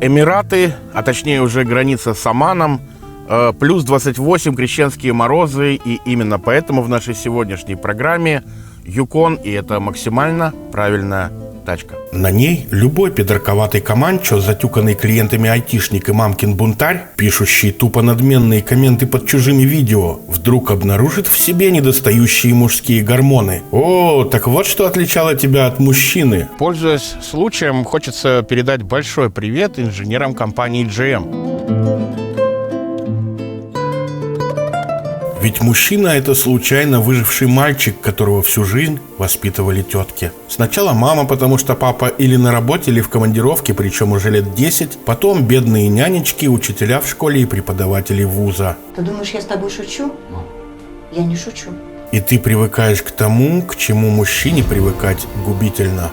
Эмираты, а точнее уже граница с Оманом, плюс 28 крещенские морозы, и именно поэтому в нашей сегодняшней программе Юкон, и это максимально правильная тачка. На ней любой пидорковатый команчо, затюканный клиентами айтишник и мамкин бунтарь, пишущий тупо надменные комменты под чужими видео, вдруг обнаружит в себе недостающие мужские гормоны. О, так вот что отличало тебя от мужчины. Пользуясь случаем, хочется передать большой привет инженерам компании GM. Ведь мужчина – это случайно выживший мальчик, которого всю жизнь воспитывали тетки. Сначала мама, потому что папа или на работе, или в командировке, причем уже лет 10. Потом бедные нянечки, учителя в школе и преподаватели вуза. Ты думаешь, я с тобой шучу? Я не шучу. И ты привыкаешь к тому, к чему мужчине привыкать губительно.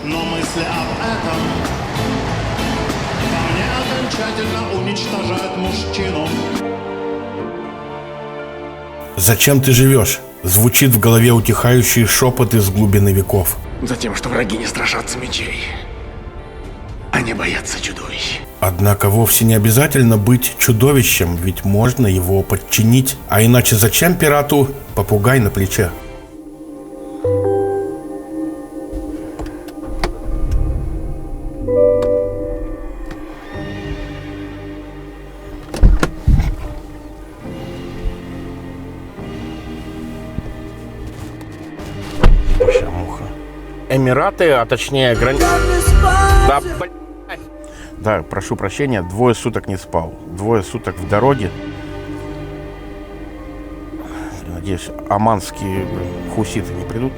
Но мысли об этом во мне окончательно уничтожают мужчину. «Зачем ты живешь?» Звучит в голове утихающий шепот из глубины веков. Затем, что враги не страшатся мечей. Они боятся чудовищ. Однако вовсе не обязательно быть чудовищем, ведь можно его подчинить. А иначе зачем пирату попугай на плече? Эмираты, а точнее граница... Да, прошу прощения, 2 суток не спал. 2 суток в дороге. Надеюсь, оманские хуситы не придут.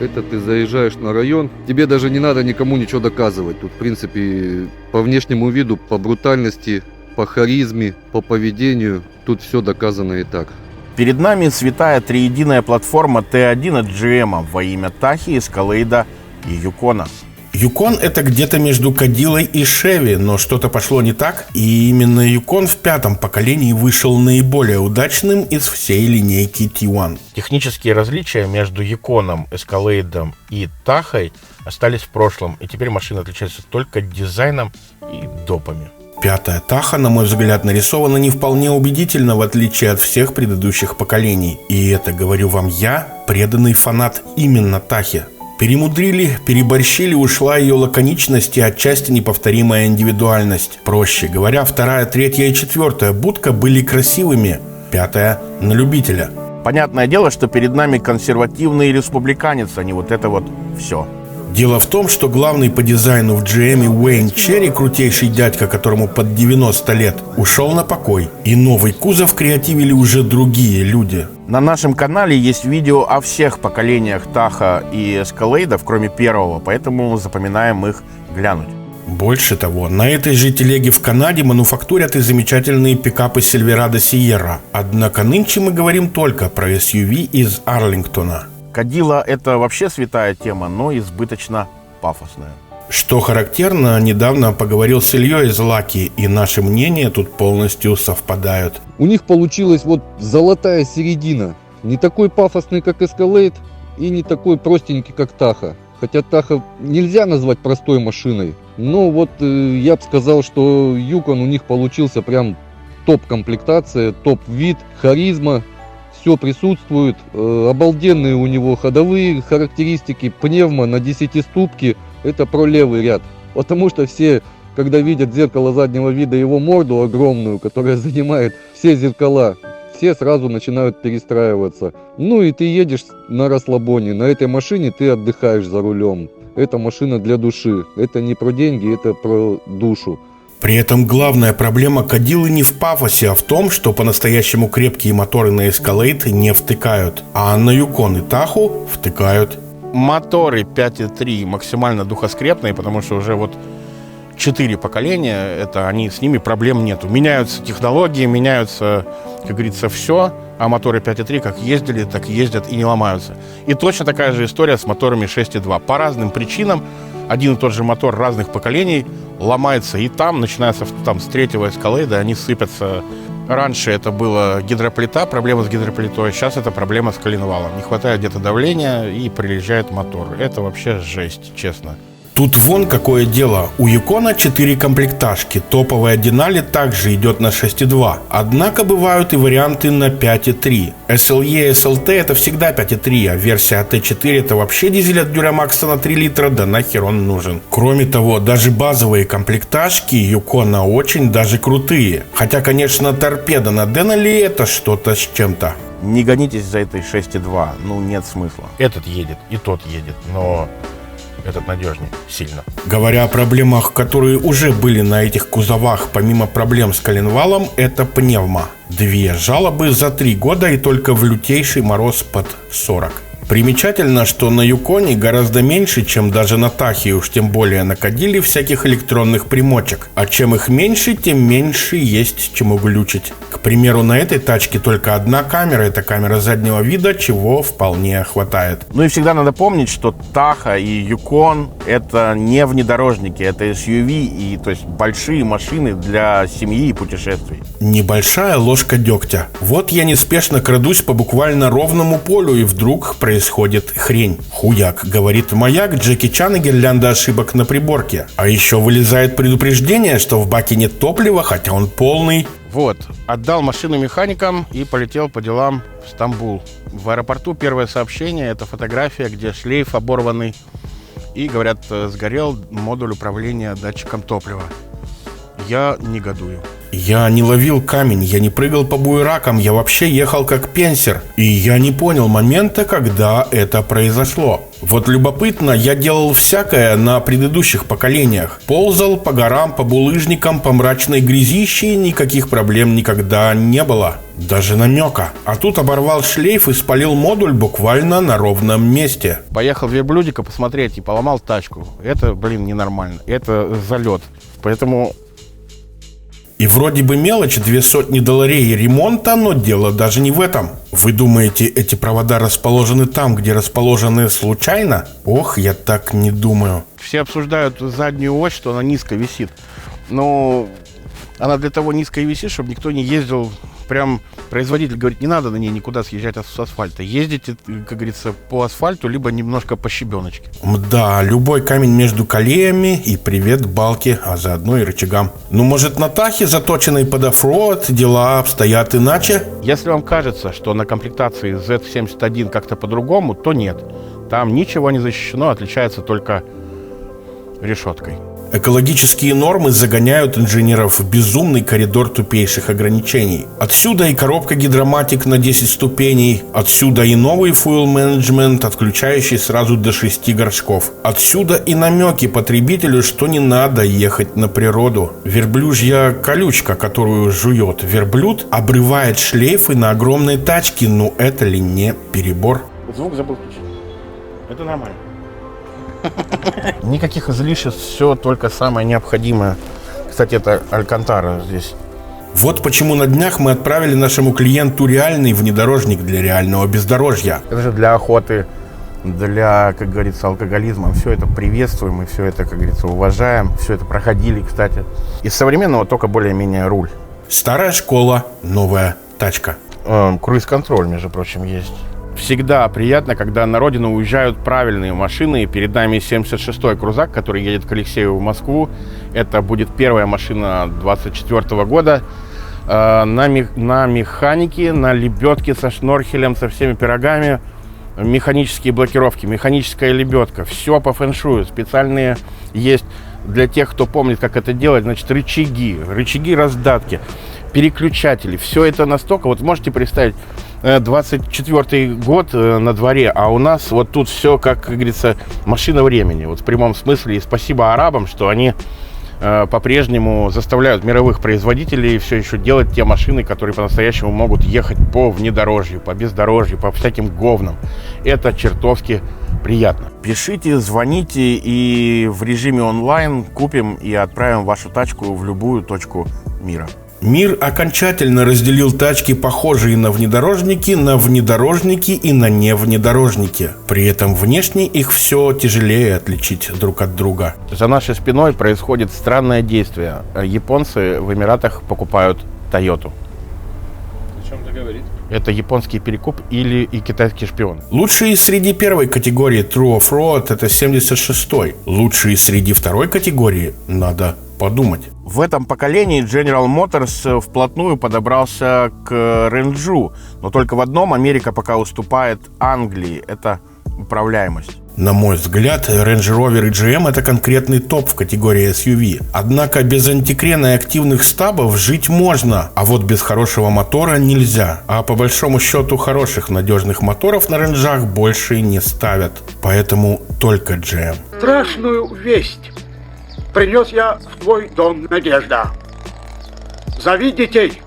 Это ты заезжаешь на район, тебе даже не надо никому ничего доказывать. Тут, в принципе, по внешнему виду, по брутальности, по харизме, по поведению, тут все доказано и так. Перед нами святая триединая платформа Т1 от GM во имя Тахи, Эскалейда и Юкона. Юкон – это где-то между Кадиллой и Шеви, но что-то пошло не так, и именно Юкон в 5-м поколении вышел наиболее удачным из всей линейки T1. Технические различия между Юконом, Эскалейдом и Тахой остались в прошлом, и теперь машина отличается только дизайном и допами. 5-я Таха, на мой взгляд, нарисована не вполне убедительно, в отличие от всех предыдущих поколений. И это говорю вам я, преданный фанат именно Тахи. Перемудрили, переборщили, ушла ее лаконичность и отчасти неповторимая индивидуальность. Проще говоря, 2-я, 3-я и 4-я будка были красивыми, 5-я на любителя. Понятное дело, что перед нами консервативный республиканец, а не вот это вот все. Дело в том, что главный по дизайну в GM Уэйн Черри, крутейший дядька, которому под 90 лет, ушел на покой. И новый кузов креативили уже другие люди. На нашем канале есть видео о всех поколениях Таха и Эскалейдов, кроме 1-го, поэтому запоминаем их глянуть. Больше того, на этой же телеге в Канаде мануфактурят и замечательные пикапы Silverado Sierra. Однако нынче мы говорим только про SUV из Арлингтона. Кадилла – это вообще святая тема, но избыточно пафосная. Что характерно, недавно поговорил с Ильей из Лаки, и наши мнения тут полностью совпадают. У них получилась вот золотая середина. Не такой пафосный, как Escalade, и не такой простенький, как Таха. Хотя Таха нельзя назвать простой машиной. Но вот я бы сказал, что Юкон у них получился прям топ-комплектация, топ-вид, харизма. Все присутствует, обалденные у него ходовые характеристики, пневмо на 10-ступке, это про левый ряд. Потому что все, когда видят зеркало заднего вида, его морду огромную, которая занимает все зеркала, все сразу начинают перестраиваться. Ну и ты едешь на расслабоне, на этой машине ты отдыхаешь за рулем. Это машина для души, это не про деньги, это про душу. При этом главная проблема Кадиллы не в пафосе, а в том, что по-настоящему крепкие моторы на Escalade не втыкают, а на Юкон и Таху втыкают. Моторы 5.3 максимально духоскрепные, потому что уже вот 4 поколения, с ними проблем нету. Меняются технологии, меняются, как говорится, все, а моторы 5.3 как ездили, так ездят и не ломаются. И точно такая же история с моторами 6.2. По разным причинам один и тот же мотор разных поколений ломается, и там начинается с 3-го Escalade, они сыпятся. Раньше это была гидроплита, проблема с гидроплитой, сейчас это проблема с коленвалом. Не хватает где-то давления и приезжает мотор. Это вообще жесть, честно. Тут вон какое дело. У Юкона 4 комплектажки. Топовая Denali также идет на 6.2. Однако бывают и варианты на 5.3. SLE, SLT это всегда 5.3, а версия AT4 это вообще дизель от Duramax на 3 литра, да нахер он нужен. Кроме того, даже базовые комплектажки Юкона очень даже крутые. Хотя, конечно, торпеда на Denali это что-то с чем-то. Не гонитесь за этой 6.2, ну нет смысла. Этот едет, и тот едет, но этот надежнее, сильно. Говоря о проблемах, которые уже были на этих кузовах, помимо проблем с коленвалом, это пневма. 2 жалобы за 3 года и только в лютейший мороз под 40. Примечательно, что на Юконе гораздо меньше, чем даже на Тахе, уж тем более на Кадилле, всяких электронных примочек. А чем их меньше, тем меньше есть чему глючить. К примеру, на этой тачке только одна камера, это камера заднего вида, чего вполне хватает. Ну и всегда надо помнить, что Таха и Юкон это не внедорожники, это SUV, и то есть большие машины для семьи и путешествий. Небольшая ложка дегтя. Вот я неспешно крадусь по буквально ровному полю, и вдруг происходит хрень. Хуяк, говорит маяк, Джеки Чан и гирлянда ошибок на приборке. А еще вылезает предупреждение, что в баке нет топлива, хотя он полный. Вот, отдал машину механикам и полетел по делам в Стамбул. В аэропорту первое сообщение, это фотография, где шлейф оборванный. И, говорят, сгорел модуль управления датчиком топлива. Я негодую. Я не ловил камень, я не прыгал по буеракам, я вообще ехал как пенсер. И я не понял момента, когда это произошло. Вот любопытно, я делал всякое на предыдущих поколениях. Ползал по горам, по булыжникам, по мрачной грязище, и никаких проблем никогда не было. Даже намека. А тут оборвал шлейф и спалил модуль буквально на ровном месте. Поехал в верблюдика посмотреть и поломал тачку. Это, ненормально. Это залет. Поэтому... И вроде бы мелочь, $200 ремонта, но дело даже не в этом. Вы думаете, эти провода расположены там, где расположены случайно? Ох, я так не думаю. Все обсуждают заднюю ось, что она низко висит. Но она для того низко и висит, чтобы никто не ездил. Прям производитель говорит, не надо на ней никуда съезжать с асфальта. Ездите, как говорится, по асфальту, либо немножко по щебеночке. Да, любой камень между колеями и привет балке, а заодно и рычагам. Ну, может, на Тахе, заточенной под оффроуд, дела обстоят иначе? Если вам кажется, что на комплектации Z71 как-то по-другому, то нет. Там ничего не защищено, отличается только решеткой. Экологические нормы загоняют инженеров в безумный коридор тупейших ограничений. Отсюда и коробка гидроматик на 10 ступеней, отсюда и новый fuel management, отключающий сразу до 6 горшков. Отсюда и намеки потребителю, что не надо ехать на природу. Верблюжья колючка, которую жует верблюд, обрывает шлейфы на огромной тачке, ну это ли не перебор? Звук забыл включить. Это нормально. Никаких излишеств, все только самое необходимое. Кстати, это Алькантара здесь. Вот почему на днях мы отправили нашему клиенту реальный внедорожник для реального бездорожья. Это же для охоты, для, как говорится, алкоголизма. Все это приветствуем и все это, как говорится, уважаем. Все это проходили, кстати. Из современного только более-менее руль. Старая школа, новая тачка. Круиз-контроль, между прочим, есть. Всегда приятно, когда на родину уезжают правильные машины. Перед нами 76-й крузак, который едет к Алексею в Москву. Это будет первая машина 24 года. На механике, на лебедке со шнорхелем, со всеми пирогами. Механические блокировки, механическая лебедка. Все по фэншую. Специальные есть для тех, кто помнит, как это делать. Значит, рычаги раздатки, переключатели. Все это настолько... Вот можете представить, 24-й год на дворе, а у нас вот тут все, как говорится, машина времени. Вот в прямом смысле. И спасибо арабам, что они по-прежнему заставляют мировых производителей все еще делать те машины, которые по-настоящему могут ехать по внедорожью, по бездорожью, по всяким говнам. Это чертовски приятно. Пишите, звоните, и в режиме онлайн купим и отправим вашу тачку в любую точку мира. Мир окончательно разделил тачки, похожие на внедорожники и на невнедорожники. При этом внешне их все тяжелее отличить друг от друга. За нашей спиной происходит странное действие. Японцы в Эмиратах покупают Тойоту. О чем ты говоришь? Это японский перекуп или и китайский шпион. Лучший среди первой категории True Off-Road это 76-й. Лучший среди второй категории надо подумать. В этом поколении General Motors вплотную подобрался к ренджу, но только в одном Америка пока уступает Англии. Это управляемость. На мой взгляд, Range Rover и GM это конкретный топ в категории SUV. Однако без антикрена и активных стабов жить можно, а вот без хорошего мотора нельзя. А по большому счету хороших надежных моторов на ренджах больше не ставят. Поэтому только GM. Страшную весть принес я в твой дом, Надежда. Зови детей.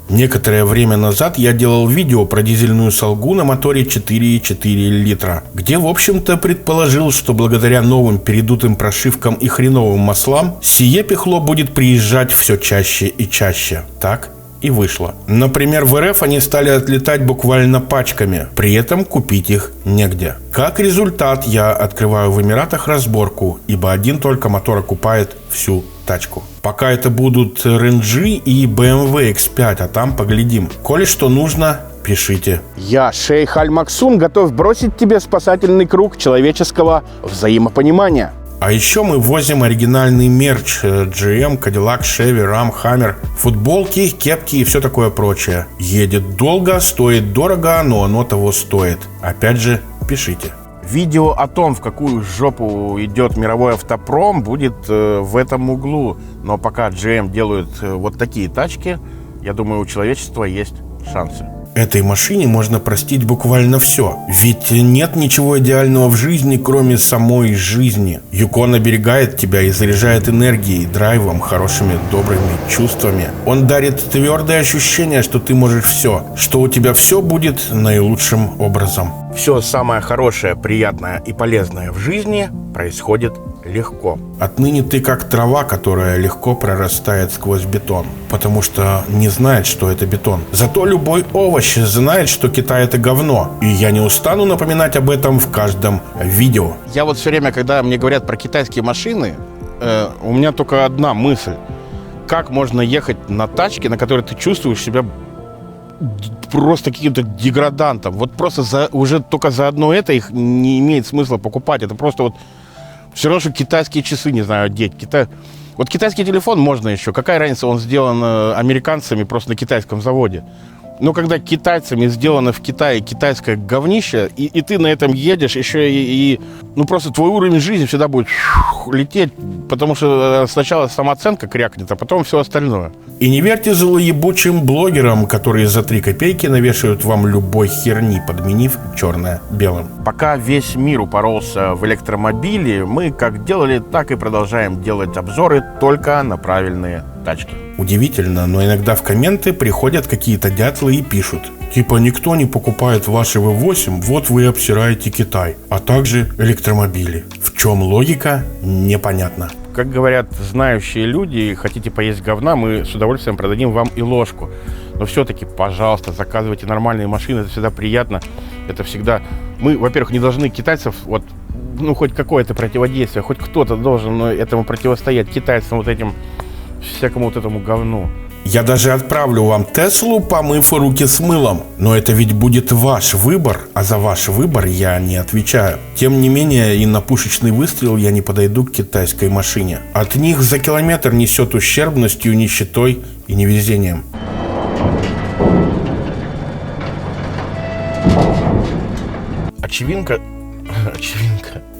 Некоторое время назад я делал видео про дизельную Салгу на моторе 4,4 литра, где, в общем-то, предположил, что благодаря новым передутым прошивкам и хреновым маслам сие пихло будет приезжать все чаще и чаще. Так и вышло. Например, в РФ они стали отлетать буквально пачками, при этом купить их негде. Как результат, я открываю в Эмиратах разборку, ибо один только мотор окупает всю тачку. Пока это будут Ренджи и BMW X5, а там поглядим. Коли что нужно, пишите. Я, шейх Аль-Максум, готов бросить тебе спасательный круг человеческого взаимопонимания. А еще мы возим оригинальный мерч GM, Cadillac, Chevy, Ram, Hammer, футболки, кепки и все такое прочее. Едет долго, стоит дорого, но оно того стоит. Опять же, пишите. Видео о том, в какую жопу идет мировой автопром, будет в этом углу. Но пока GM делают вот такие тачки, я думаю, у человечества есть шансы. Этой машине можно простить буквально все. Ведь нет ничего идеального в жизни, кроме самой жизни. Юкон оберегает тебя и заряжает энергией, драйвом, хорошими, добрыми чувствами. Он дарит твердое ощущение, что ты можешь все, что у тебя все будет наилучшим образом. Все самое хорошее, приятное и полезное в жизни происходит легко. Отныне ты как трава, которая легко прорастает сквозь бетон, потому что не знает, что это бетон. Зато любой овощ знает, что Китай это говно. И я не устану напоминать об этом в каждом видео. Я вот все время, когда мне говорят про китайские машины, у меня только одна мысль. Как можно ехать на тачке, на которой ты чувствуешь себя просто каким-то деградантом? Вот просто уже только за одно это их не имеет смысла покупать. Это просто вот все равно, что китайские часы, не знаю, одеть. Вот китайский телефон можно еще. Какая разница, он сделан американцами просто на китайском заводе. Но когда китайцами сделано в Китае китайское говнище, и ты на этом едешь, еще ну просто твой уровень жизни всегда будет лететь, потому что сначала самооценка крякнет, а потом все остальное. И не верьте злоебучим блогерам, которые за 3 копейки навешают вам любой херни, подменив черное белым. Пока весь мир упоролся в электромобили, мы как делали, так и продолжаем делать обзоры только на правильные тачки. Удивительно, но иногда в комменты приходят какие-то дятлы и пишут: типа, никто не покупает ваши V8, вот вы обсираете Китай, а также электромобили. В чем логика, непонятно. Как говорят знающие люди, хотите поесть говна, мы с удовольствием продадим вам и ложку. Но все-таки, пожалуйста, заказывайте нормальные машины, это всегда приятно. Это всегда... Мы, во-первых, не должны китайцев, хоть какое-то противодействие, хоть кто-то должен этому противостоять, китайцам вот этим, всякому вот этому говну. Я даже отправлю вам Теслу, помыв руки с мылом. Но это ведь будет ваш выбор, а за ваш выбор я не отвечаю. Тем не менее, и на пушечный выстрел я не подойду к китайской машине. От них за километр несет ущербностью, нищетой и невезением. Очевинка.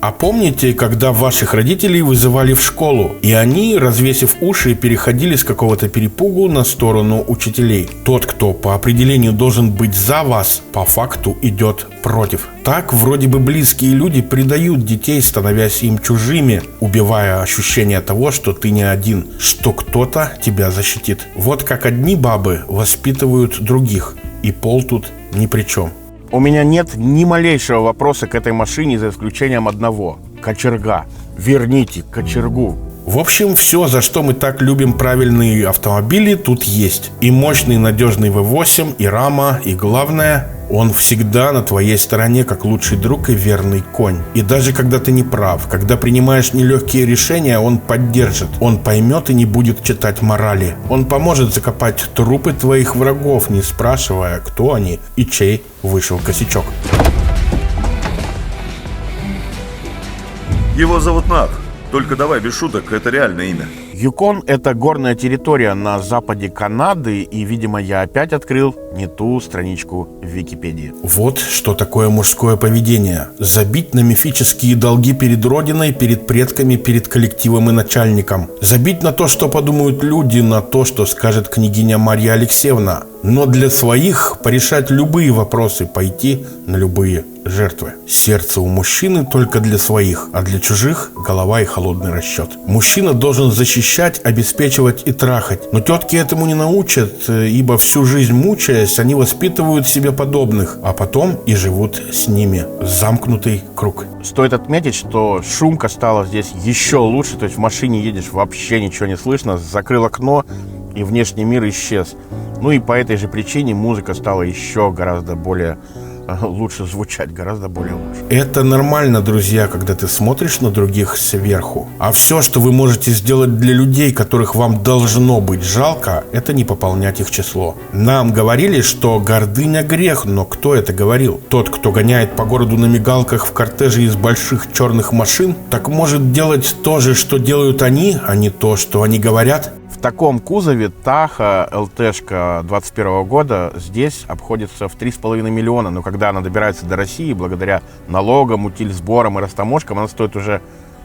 А помните, когда ваших родителей вызывали в школу, и они, развесив уши, переходили с какого-то перепугу на сторону учителей? Тот, кто по определению должен быть за вас, по факту идет против. Так вроде бы близкие люди предают детей, становясь им чужими, убивая ощущение того, что ты не один, что кто-то тебя защитит. Вот как одни бабы воспитывают других, и пол тут ни при чем. У меня нет ни малейшего вопроса к этой машине, за исключением одного. Кочерга. Верните кочергу. В общем, все, за что мы так любим правильные автомобили, тут есть. И мощный надежный V8, и рама, и главное, Он всегда на твоей стороне, как лучший друг и верный конь. И даже когда ты не прав, когда принимаешь нелегкие решения, он поддержит. Он поймет и не будет читать морали. Он поможет закопать трупы твоих врагов, не спрашивая, кто они и чей вышел косячок. Его зовут Нав. Только давай без шуток, это реальное имя. Юкон – это горная территория на западе Канады, и, видимо, я опять открыл не ту страничку в Википедии. Вот что такое мужское поведение. Забить на мифические долги перед родиной, перед предками, перед коллективом и начальником. Забить на то, что подумают люди, на то, что скажет княгиня Марья Алексеевна. Но для своих порешать любые вопросы, пойти на любые жертвы. Сердце у мужчины только для своих, а для чужих голова и холодный расчет. Мужчина должен защищать, обеспечивать и трахать. Но тетки этому не научат, ибо всю жизнь мучаясь, они воспитывают себе подобных, а потом и живут с ними. Замкнутый круг. Стоит отметить, что шумка стала здесь еще лучше, то есть в машине едешь, вообще ничего не слышно, закрыл окно, и внешний мир исчез. Ну и по этой же причине музыка стала еще гораздо более лучше звучать, гораздо более лучше. Это нормально, друзья, когда ты смотришь на других сверху. А все, что вы можете сделать для людей, которых вам должно быть жалко, это не пополнять их число. Нам говорили, что гордыня грех, но кто это говорил? Тот, кто гоняет по городу на мигалках в кортеже из больших черных машин, так может делать то же, что делают они, а не то, что они говорят? В таком кузове Таха ЛТшка 21 года здесь обходится в 3,5 миллиона. Но когда она добирается до России, благодаря налогам, утильсборам и растаможкам, она стоит уже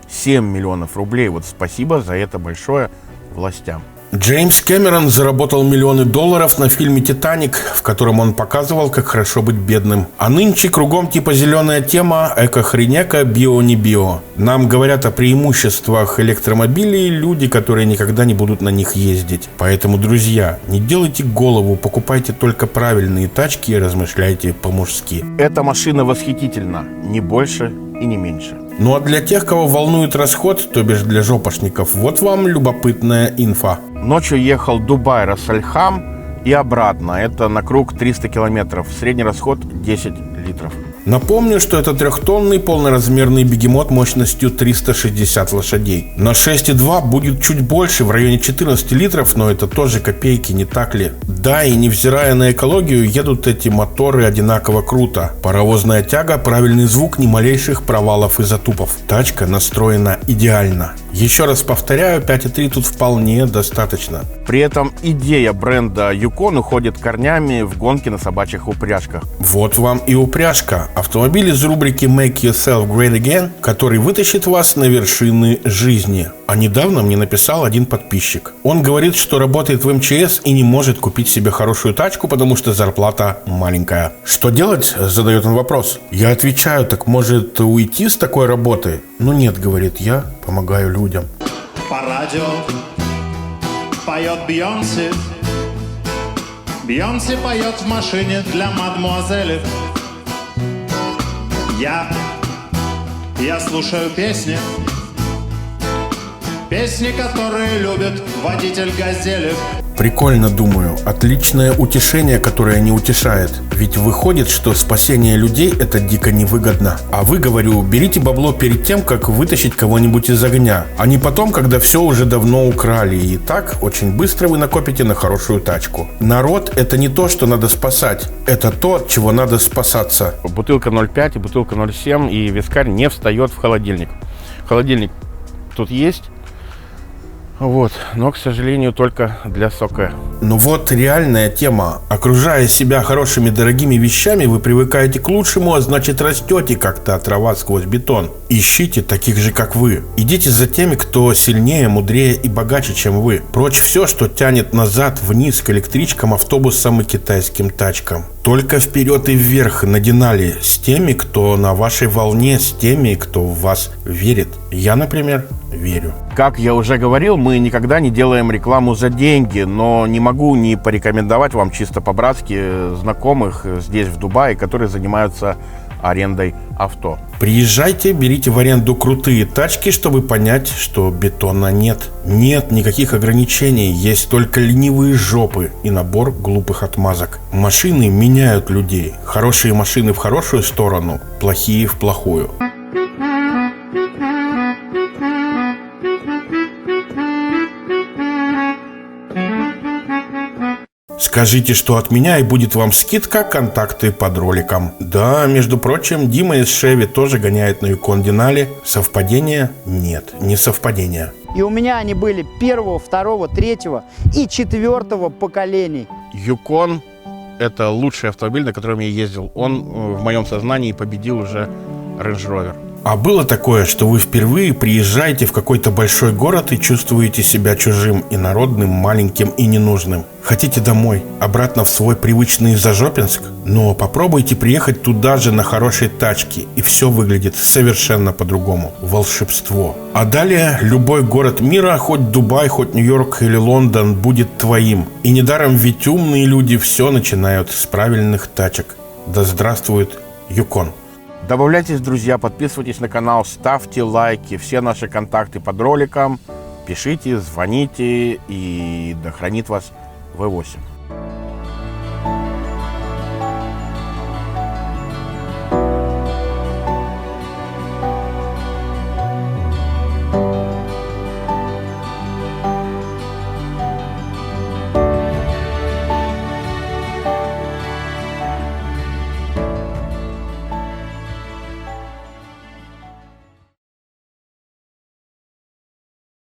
7 миллионов рублей. Вот спасибо за это большое властям. Джеймс Кэмерон заработал миллионы долларов на фильме «Титаник», в котором он показывал, как хорошо быть бедным. А нынче кругом типа зеленая тема, эко-хренека, био не био. Нам говорят о преимуществах электромобилей люди, которые никогда не будут на них ездить. Поэтому, друзья, не делайте голову, покупайте только правильные тачки и размышляйте по-мужски. Эта машина восхитительна, не больше и не меньше. Ну а для тех, кого волнует расход, то бишь для жопошников, вот вам любопытная инфа. Ночью ехал Дубай-Рассальхам и обратно. Это на круг 300 километров. Средний расход 10 литров. Напомню, что это трехтонный полноразмерный бегемот мощностью 360 лошадей. На 6,2 будет чуть больше, в районе 14 литров, но это тоже копейки, не так ли? Да, и невзирая на экологию, едут эти моторы одинаково круто. Паровозная тяга, правильный звук, ни малейших провалов и затупов. Тачка настроена идеально. Еще раз повторяю, 5,3 тут вполне достаточно. При этом идея бренда Юкон уходит корнями в гонки на собачьих упряжках. Вот вам и упряжка. Автомобиль из рубрики Make Yourself Great Again, который вытащит вас на вершины жизни. А недавно мне написал один подписчик. Он говорит, что работает в МЧС и не может купить себе хорошую тачку, потому что зарплата маленькая. Что делать? Задает он вопрос. Я отвечаю, так может уйти с такой работы? Ну нет, говорит, я помогаю людям. По радио поет Бейонсе. Бейонсе поет в машине для мадмуазели. Я слушаю песни, которые любит водитель «Газели». Прикольно, думаю. Отличное утешение, которое не утешает. Ведь выходит, что спасение людей – это дико невыгодно. А вы, говорю, берите бабло перед тем, как вытащить кого-нибудь из огня, а не потом, когда все уже давно украли. И так очень быстро вы накопите на хорошую тачку. Народ – это не то, что надо спасать. Это то, от чего надо спасаться. Бутылка 0,5 и бутылка 0,7, и вискарь не встает в холодильник. Холодильник тут есть. Вот, но, к сожалению, только для сока. Ну вот реальная тема. Окружая себя хорошими дорогими вещами, вы привыкаете к лучшему, а значит растете как-то трава сквозь бетон. Ищите таких же, как вы. Идите за теми, кто сильнее, мудрее и богаче, чем вы. Прочь все, что тянет назад, вниз к электричкам, автобусам и китайским тачкам. Только вперед и вверх на Денали с теми, кто на вашей волне, с теми, кто в вас верит. Я, например, верю. Как я уже говорил, мы никогда не делаем рекламу за деньги, но не могу не порекомендовать вам чисто по-братски знакомых здесь, в Дубае, которые занимаются арендой авто. Приезжайте, берите в аренду крутые тачки, чтобы понять, что бетона нет. Нет никаких ограничений, есть только ленивые жопы и набор глупых отмазок. Машины меняют людей. Хорошие машины в хорошую сторону, плохие в плохую. Скажите, что от меня, и будет вам скидка, контакты под роликом. Да, между прочим, Дима из Шеви тоже гоняет на Юкон Денали. Совпадение? Нет, не совпадение. И у меня они были 1-го, 2-го, 3-го и 4-го поколений. Юкон – это лучший автомобиль, на котором я ездил. Он в моем сознании победил уже Range Rover. А было такое, что вы впервые приезжаете в какой-то большой город и чувствуете себя чужим, инородным, маленьким и ненужным. Хотите домой, обратно в свой привычный Зажопинск? Но попробуйте приехать туда же на хорошей тачке, и все выглядит совершенно по-другому. Волшебство. А далее любой город мира, хоть Дубай, хоть Нью-Йорк или Лондон, будет твоим. И недаром ведь умные люди все начинают с правильных тачек. Да здравствует Юкон! Добавляйтесь, друзья, подписывайтесь на канал, ставьте лайки, все наши контакты под роликом, пишите, звоните, и да хранит вас V8.